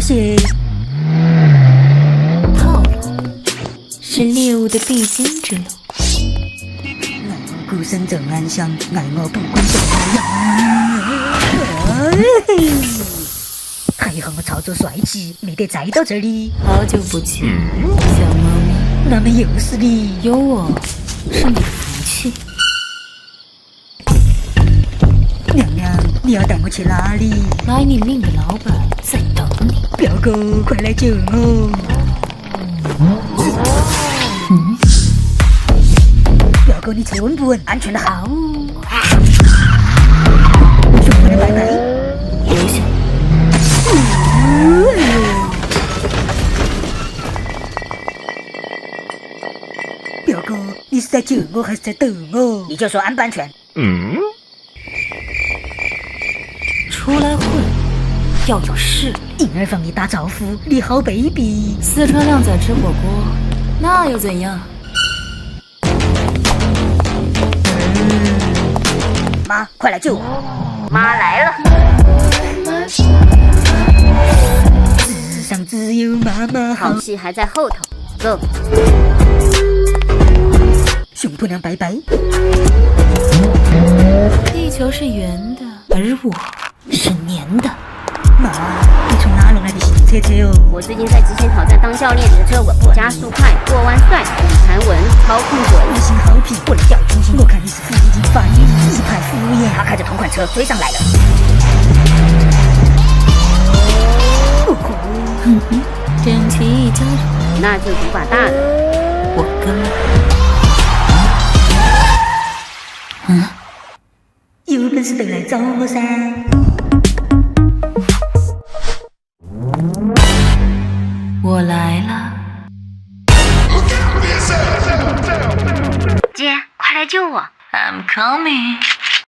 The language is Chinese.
谢。套路是猎物的必经之路。孤身走暗巷，爱我不归手还好我操作帅气，没得栽到这里。好久不见，小猫咪。那么又是你？有我是你的福气。娘娘，你要带我去哪里？来你命的老板在等你。表哥，快来救我！表哥，你车稳不稳？安全的好。兄弟们，拜拜。留下。表哥，你是在救我还是在逗我？你就说安不安全？出来混要有势力。婴儿房里打招呼，你好卑鄙。四川靓仔吃火锅，那又怎样？妈，快来救我！妈来了。世上只有妈妈好。好戏还在后头，走。熊婆娘拜拜。地球是圆的，而我是黏的。妈，你从哪弄来的新车车哦？我最近在极限挑战当教练，你的车稳不？加速快，过弯帅，底盘稳，操控准。五星好评，我的小星星，我看你是福已经发育，一派敷衍。他开着同款车追上来了。整齐一家人，那就赌把大的。我跟。有本事都来找我噻！我来了。姐，快来救我！ I'm coming。